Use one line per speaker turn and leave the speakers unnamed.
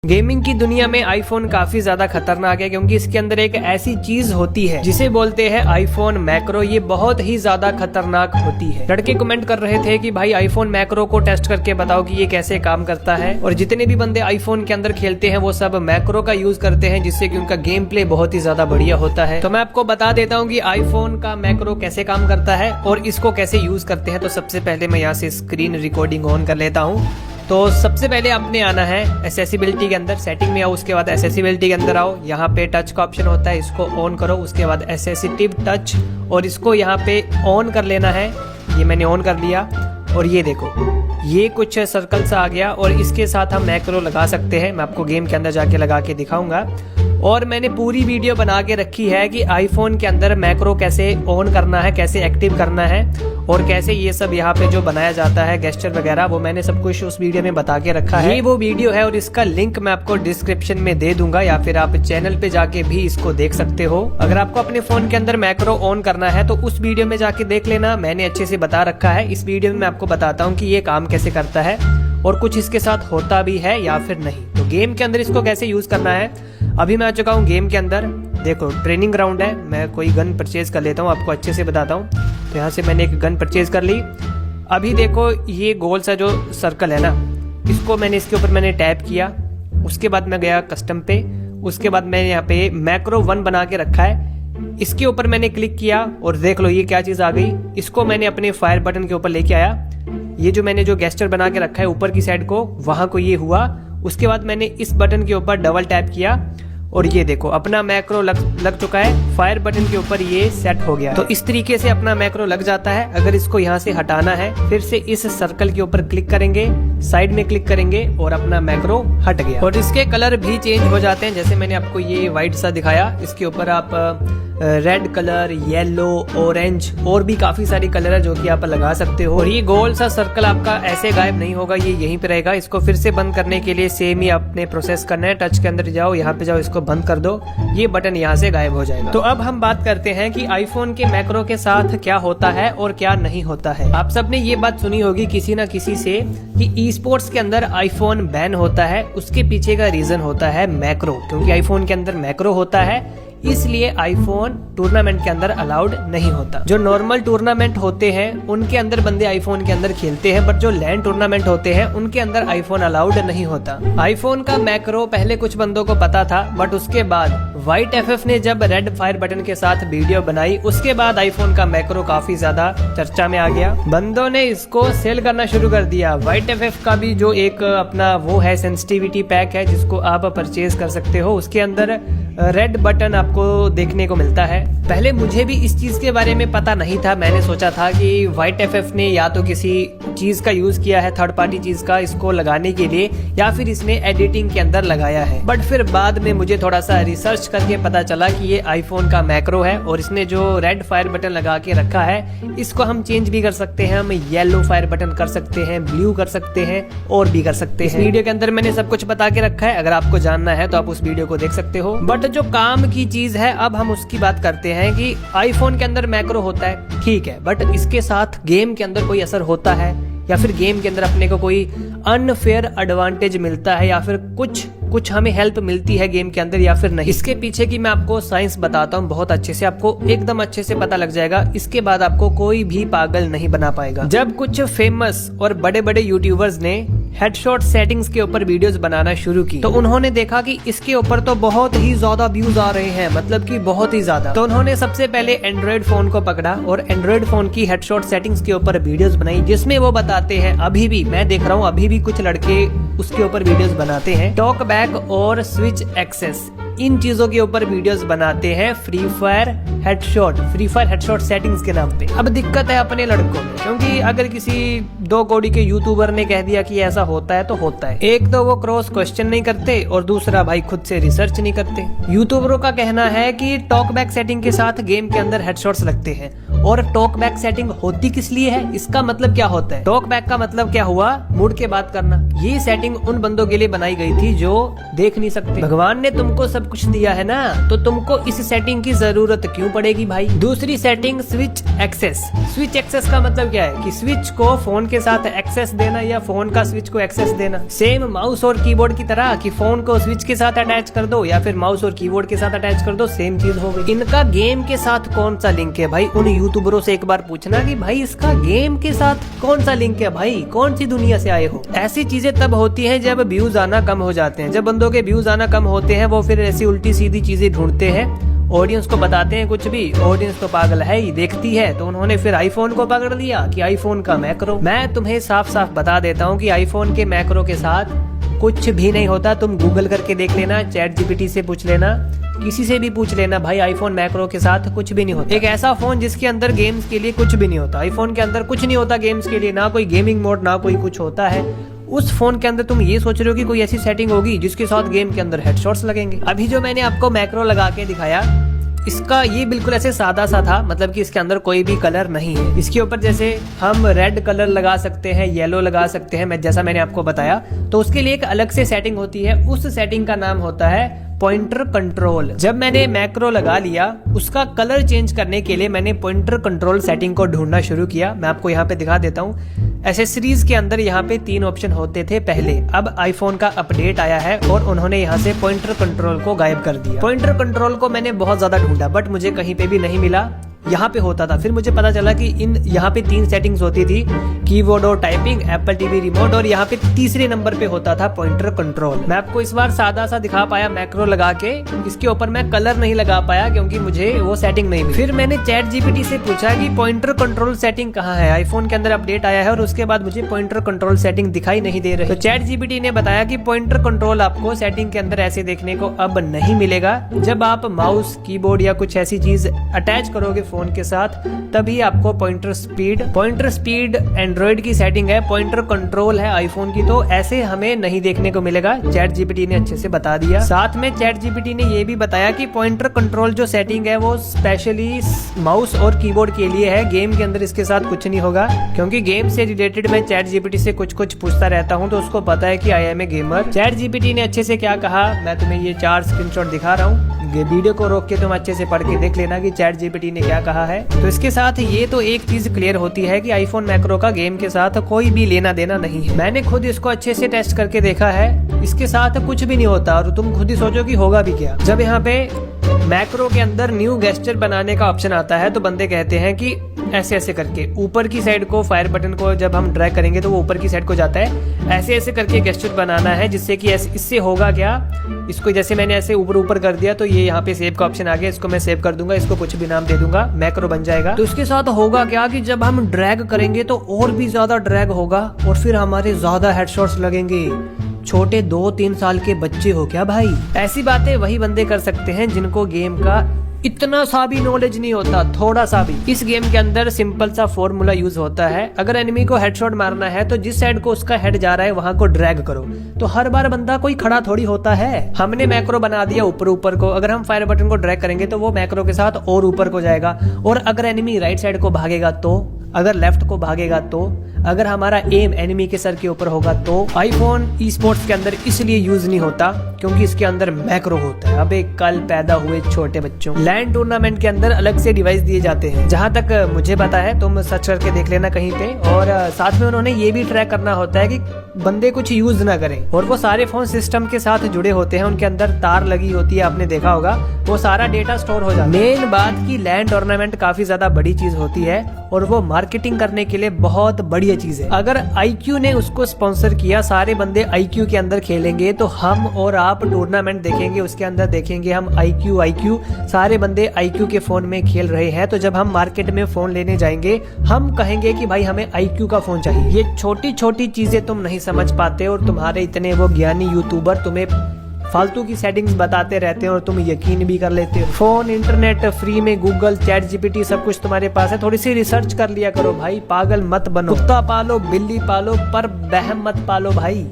Gaming की दुनिया में आईफोन काफी ज्यादा खतरनाक है क्योंकि इसके अंदर एक ऐसी चीज होती है जिसे बोलते हैं आईफोन मैक्रो। ये बहुत ही ज्यादा खतरनाक होती है। लड़के कमेंट कर रहे थे कि भाई आईफोन मैक्रो को टेस्ट करके बताओ कि ये कैसे काम करता है, और जितने भी बंदे आईफोन के अंदर खेलते हैं वो सब मैक्रो का यूज करते हैं जिससे कि उनका गेम प्ले बहुत ही ज्यादा बढ़िया होता है। तो मैं आपको बता देता हूँ कि आईफोन का मैक्रो कैसे काम करता है और इसको कैसे यूज करते हैं। तो सबसे पहले मैं यहाँ से स्क्रीन रिकॉर्डिंग ऑन कर लेता हूँ। तो सबसे पहले आपने आना है एक्सेसिबिलिटी के अंदर, सेटिंग में आओ, उसके बाद एक्सेसिबिलिटी के अंदर आओ। यहाँ पे टच का ऑप्शन होता है, इसको ऑन करो। उसके बाद एक्सेसिटिव टच, और इसको यहाँ पे ऑन कर लेना है। ये मैंने ऑन कर लिया और ये देखो ये कुछ सर्कल सा आ गया और इसके साथ हम मैक्रो लगा सकते हैं। मैं आपको गेम के अंदर जाके लगा के दिखाऊंगा। और मैंने पूरी वीडियो बना के रखी है कि आईफोन के अंदर मैक्रो कैसे ऑन करना है, कैसे एक्टिव करना है और कैसे ये सब यहाँ पे जो बनाया जाता है गेस्चर वगैरह, वो मैंने सब कुछ उस वीडियो में बता के रखा है। ये वो वीडियो है और इसका लिंक मैं आपको डिस्क्रिप्शन में दे दूंगा, या फिर आप चैनल पे जाके भी इसको देख सकते हो। अगर आपको अपने फोन के अंदर मैक्रो ऑन करना है तो उस वीडियो में जाके देख लेना, मैंने अच्छे से बता रखा है। इस वीडियो में मैं आपको बताता हूँ कि ये काम कैसे करता है और कुछ इसके साथ होता भी है या फिर नहीं। तो गेम के अंदर इसको कैसे यूज करना है, अभी मैं आ चुका हूँ गेम के अंदर। देखो ट्रेनिंग ग्राउंड है, मैं कोई गन परचेज कर लेता हूँ, आपको अच्छे से बताता हूँ। तो यहाँ से मैंने एक गन परचेज कर ली। अभी देखो ये गोल सा जो सर्कल है ना, इसको मैंने इसके ऊपर मैंने टैप किया। उसके बाद मैं गया कस्टम पे, उसके बाद मैंने यहाँ पे मैक्रो 1 बना के रखा है, इसके ऊपर मैंने क्लिक किया और देख लो ये क्या चीज आ गई। इसको मैंने अपने फायर बटन के ऊपर लेके आया। ये जो मैंने जो गेस्चर बना के रखा है ऊपर की साइड को, वहां को ये हुआ। उसके बाद मैंने इस बटन के ऊपर डबल टैप किया और ये देखो अपना मैक्रो लग चुका है। फायर बटन के ऊपर ये सेट हो गया। तो इस तरीके से अपना मैक्रो लग जाता है। अगर इसको यहाँ से हटाना है, फिर से इस सर्कल के ऊपर क्लिक करेंगे, साइड में क्लिक करेंगे और अपना मैक्रो हट गया। और इसके कलर भी चेंज हो जाते हैं, जैसे मैंने आपको ये व्हाइट सा दिखाया, इसके ऊपर आप रेड कलर, येलो, ऑरेंज और भी काफी सारी कलर है जो कि आप लगा सकते हो। और ये गोल सा सर्कल आपका ऐसे गायब नहीं होगा, ये यहीं पे रहेगा। इसको फिर से बंद करने के लिए सेम ही आपने प्रोसेस करना है। टच के अंदर जाओ, यहाँ पे जाओ, इसको बंद कर दो, ये बटन यहाँ से गायब हो जाएगा। तो अब हम बात करते हैं कि आईफोन के मैक्रो के साथ क्या होता है और क्या नहीं होता है। आप सबने ये बात सुनी होगी किसी ना किसी से कि ई स्पोर्ट्स के अंदर आईफोन बैन होता है। उसके पीछे का रीजन होता है मैक्रो, क्योंकि आईफोन के अंदर मैक्रो होता है इसलिए आईफोन टूर्नामेंट के अंदर अलाउड नहीं होता। जो नॉर्मल टूर्नामेंट होते हैं उनके अंदर बंदे आईफोन के अंदर खेलते हैं, बट जो लैंड टूर्नामेंट होते हैं उनके अंदर आईफोन अलाउड नहीं होता। आईफोन का मैक्रो पहले कुछ बंदों को पता था, बट उसके बाद व्हाइट एफएफ ने जब रेड फायर बटन के साथ वीडियो बनाई, उसके बाद आईफोन का मैक्रो काफी ज्यादा चर्चा में आ गया। बंदों ने इसको सेल करना शुरू कर दिया। व्हाइट एफएफ का भी जो एक अपना वो है सेंसिटिविटी पैक है जिसको आप परचेज कर सकते हो, उसके अंदर रेड बटन आपको देखने को मिलता है। पहले मुझे भी इस चीज के बारे में पता नहीं था। मैंने सोचा था कि व्हाइट एफएफ ने या तो किसी चीज का यूज किया है, थर्ड पार्टी चीज का, इसको लगाने के लिए, या फिर इसने एडिटिंग के अंदर लगाया है। बट फिर बाद में मुझे थोड़ा सा रिसर्च करके पता चला कि ये आईफोन का मैक्रो है और इसने जो रेड फायर बटन लगा के रखा है इसको हम चेंज भी कर सकते हैं। हम येलो फायर बटन कर सकते हैं, ब्लू कर सकते हैं और भी कर सकते हैं। इस वीडियो के अंदर मैंने सब कुछ बता के रखा है, अगर आपको जानना है तो आप उस वीडियो को देख सकते हो। बट जो काम की चीज है अब हम उसकी बात करते हैं कि आईफोन के अंदर मैक्रो होता है, ठीक है, बट इसके साथ गेम के अंदर कोई असर होता है या फिर गेम के अंदर अपने को कोई अनफेयर एडवांटेज मिलता है या फिर कुछ हमें हेल्प मिलती है गेम के अंदर या फिर नहीं। इसके पीछे की मैं आपको साइंस बताता हूँ बहुत अच्छे से, आपको एकदम अच्छे से पता लग जाएगा। इसके बाद आपको कोई भी पागल नहीं बना पाएगा। जब कुछ फेमस और बड़े बड़े यूट्यूबर्स ने हेडशॉट सेटिंग्स के ऊपर वीडियोस बनाना शुरू की तो उन्होंने देखा कि इसके ऊपर तो बहुत ही ज्यादा व्यूज आ रहे हैं, मतलब कि बहुत ही ज्यादा। तो उन्होंने सबसे पहले एंड्रॉइड फोन को पकड़ा और एंड्रॉइड फोन की हेडशॉट सेटिंग्स के ऊपर वीडियोस बनाई, जिसमें वो बताते हैं, अभी भी मैं देख रहा हूँ अभी भी कुछ लड़के उसके ऊपर वीडियोस बनाते हैं। टॉक बैक और स्विच एक्सेस, इन चीजों के ऊपर वीडियोस बनाते हैं फ्री फायर हेडशॉट सेटिंग्स के नाम पे। अब दिक्कत है अपने लड़कों में, क्योंकि अगर किसी 2 कौड़ी के यूट्यूबर ने कह दिया कि ऐसा होता है तो होता है। एक तो वो क्रॉस क्वेश्चन नहीं करते और दूसरा भाई खुद से रिसर्च नहीं करते। यूट्यूबरों का कहना है कि टॉक बैक सेटिंग के साथ गेम के अंदर हेडशॉट्स लगते हैं और टॉक बैक सेटिंग होती किस लिए है, इसका मतलब क्या होता है? टॉक बैक का मतलब क्या हुआ? मुड़ के बात करना। ये सेटिंग उन बंदों के लिए बनाई गई थी जो देख नहीं सकते। भगवान ने तुमको सब कुछ दिया है ना, तो तुमको इस सेटिंग की जरूरत क्यों पड़ेगी भाई? दूसरी setting, switch access. Switch access का मतलब क्या है कि स्विच को फोन के साथ एक्सेस देना या फोन का स्विच को एक्सेस देना। सेम माउस और कीबोर्ड की तरह कि फोन को स्विच के साथ अटैच कर दो या फिर माउस और कीबोर्ड के साथ अटैच कर दो, सेम चीज हो गई। इनका गेम के साथ कौन सा लिंक है भाई? उन यूट्यूबरों से एक बार पूछना कि भाई इसका गेम के साथ कौन सा लिंक है भाई, कौन सी दुनिया से आए हो? ऐसी चीजें तब होती हैं जब व्यूज आना कम हो जाते हैं। जब बंदों के व्यूज आना कम होते हैं वो फिर ऐसी उल्टी सीधी चीजें ढूंढते हैं, ऑडियंस को बताते हैं कुछ भी। ऑडियंस तो पागल है ही, देखती है। तो उन्होंने फिर आईफोन को पकड़ लिया कि आईफोन का मैक्रो। मैं तुम्हें साफ साफ बता देता हूँ कि आईफोन के मैक्रो के साथ कुछ भी नहीं होता। तुम गूगल करके देख लेना, चैट जीपीटी से पूछ लेना, किसी से भी पूछ लेना भाई, आईफोन मैक्रो के साथ कुछ भी नहीं होता। एक ऐसा फोन जिसके अंदर गेम्स के लिए कुछ भी नहीं होता। आईफोन के अंदर कुछ नहीं होता गेम्स के लिए, ना कोई गेमिंग मोड ना कोई कुछ होता है। उस फोन के अंदर तुम ये सोच रहे हो कि कोई ऐसी सेटिंग होगी जिसके साथ गेम के अंदर हेडशॉट्स लगेंगे। अभी जो मैंने आपको मैक्रो लगा के दिखाया, इसका ये बिल्कुल ऐसे सादा सा था, मतलब कि इसके अंदर कोई भी कलर नहीं है। इसके ऊपर जैसे हम रेड कलर लगा सकते हैं, येलो लगा सकते हैं, जैसा मैंने आपको बताया, तो उसके लिए एक अलग से सेटिंग होती है। उस सेटिंग का नाम होता है पॉइंटर कंट्रोल। जब मैंने मैक्रो लगा लिया, उसका कलर चेंज करने के लिए मैंने पॉइंटर कंट्रोल सेटिंग को ढूंढना शुरू किया। मैं आपको यहाँ पे दिखा देता हूँ। एसेसरीज के अंदर यहाँ पे 3 ऑप्शन होते थे पहले, अब आईफोन का अपडेट आया है और उन्होंने यहाँ से पॉइंटर कंट्रोल को गायब कर दिया। पॉइंटर कंट्रोल को मैंने बहुत ज्यादा ढूंढा बट मुझे कहीं पे भी नहीं मिला। यहाँ पे होता था, फिर मुझे पता चला कि यहाँ पे 3 सेटिंग्स होती थी, कीबोर्ड और टाइपिंग, एप्पल टीवी रिमोट, और यहाँ पे तीसरे नंबर पे होता था पॉइंटर कंट्रोल। मैं आपको इस बार सादा सा दिखा पाया मैक्रो लगा के, इसके ऊपर मैं कलर नहीं लगा पाया क्योंकि मुझे वो सेटिंग नहीं मिली। फिर मैंने चैट जीपीटी से पूछा कि पॉइंटर कंट्रोल सेटिंग कहाँ है, आईफोन के अंदर अपडेट आया है और उसके बाद मुझे पॉइंटर कंट्रोल सेटिंग दिखाई नहीं दे रही। तो चैट जीपीटी ने बताया कि पॉइंटर कंट्रोल आपको सेटिंग के अंदर ऐसे देखने को अब नहीं मिलेगा। जब आप माउस, कीबोर्ड या कुछ ऐसी चीज अटैच करोगे फोन के साथ, तभी आपको पॉइंटर स्पीड एंड्रॉइड की सेटिंग है, पॉइंटर कंट्रोल है आईफोन की, तो ऐसे हमें नहीं देखने को मिलेगा। चैट जीपीटी ने अच्छे से बता दिया। साथ में चैट जीपीटी ने ये भी बताया कि पॉइंटर कंट्रोल जो सेटिंग है वो स्पेशली माउस और कीबोर्ड के लिए है, गेम के अंदर इसके साथ कुछ नहीं होगा। क्योंकि गेम से रिलेटेड मैं चैट जीपीटी से कुछ पूछता रहता हूँ, तो उसको पता है कि I am a gamer. Chat GPT ने अच्छे से क्या कहा, मैं तुम्हें ये 4 स्क्रीनशॉट दिखा रहा हूँ, वीडियो को रोक के तुम अच्छे से पढ़ के देख लेना कि चैट जीपीटी ने क्या कहा है। तो इसके साथ ये तो एक चीज क्लियर होती है कि आईफोन मैक्रो का गेम के साथ कोई भी लेना देना नहीं है। मैंने खुद इसको अच्छे से टेस्ट करके देखा है, इसके साथ कुछ भी नहीं होता। और तुम खुद ही सोचो कि होगा भी क्या। जब यहाँ पे मैक्रो के अंदर न्यू गेस्चर बनाने का ऑप्शन आता है तो बंदे कहते हैं कि ऐसे ऐसे करके ऊपर की साइड को, फायर बटन को जब हम ड्रैग करेंगे तो वो ऊपर की साइड को जाता है, ऐसे ऐसे करके गेस्चर बनाना है, जिससे कि इससे होगा क्या, इसको जैसे मैंने ऐसे ऊपर कर दिया तो ये यहाँ पे सेव का ऑप्शन आ गया, इसको मैं सेव कर दूंगा, इसको कुछ भी नाम दे दूंगा, मैक्रो बन जाएगा। तो इसके साथ होगा क्या कि जब हम ड्रैग करेंगे तो और भी ज्यादा ड्रैग होगा और फिर हमारे ज्यादा हेडशॉट्स लगेंगे। छोटे 2-3 साल के बच्चे हो क्या भाई? ऐसी बातें वही बंदे कर सकते हैं जिनको गेम का इतना सा भी नॉलेज नहीं होता, थोड़ा सा भी। इस गेम के अंदर सिंपल सा फॉर्मूला यूज होता है, अगर एनिमी को हेडशॉट मारना है तो जिस साइड को उसका हेड जा रहा है वहां को ड्रैग करो, तो हर बार बंदा कोई खड़ा थोड़ी होता है। हमने मैक्रो बना दिया ऊपर को, अगर हम फायर बटन को ड्रैग करेंगे तो वो मैक्रो के साथ और ऊपर को जाएगा। और अगर एनिमी राइट साइड को भागेगा तो, अगर लेफ्ट को भागेगा तो, अगर हमारा एम एनिमी के सर के ऊपर होगा तो। आईफोन ई स्पोर्ट्स के अंदर इसलिए यूज नहीं होता क्योंकि इसके अंदर मैक्रो होता है। अबे कल पैदा हुए छोटे बच्चों, लैंड टूर्नामेंट के अंदर अलग से डिवाइस दिए जाते हैं, जहां तक मुझे पता है, तुम सर्च करके देख लेना कहीं पे। और साथ में उन्होंने ये भी ट्रैक करना होता है कि बंदे कुछ यूज ना करें। और वो सारे फोन सिस्टम के साथ जुड़े होते हैं, उनके अंदर तार लगी होती है, आपने देखा होगा, वो सारा डेटा स्टोर हो जाता है। मेन बात की लैंड टूर्नामेंट काफी ज्यादा बड़ी चीज होती है और वो मार्केटिंग करने के लिए बहुत बढ़िया चीज है। अगर IQ ने उसको स्पॉन्सर किया, सारे बंदे IQ के अंदर खेलेंगे, तो हम और आप टूर्नामेंट देखेंगे, उसके अंदर देखेंगे हम IQ, सारे बंदे IQ के फोन में खेल रहे हैं। तो जब हम मार्केट में फोन लेने जाएंगे, हम कहेंगे कि भाई हमें IQ का फोन चाहिए। ये छोटी छोटी चीजें तुम नहीं समझ पाते और तुम्हारे इतने वो ज्ञानी यूट्यूबर तुम्हें फालतू की सेटिंग्स बताते रहते हैं और तुम यकीन भी कर लेते हो। फोन, इंटरनेट फ्री में, गूगल, चैट जीपीटी सब कुछ तुम्हारे पास है, थोड़ी सी रिसर्च कर लिया करो भाई, पागल मत बनो। कुत्ता पालो, बिल्ली पालो, पर बहम मत पालो भाई।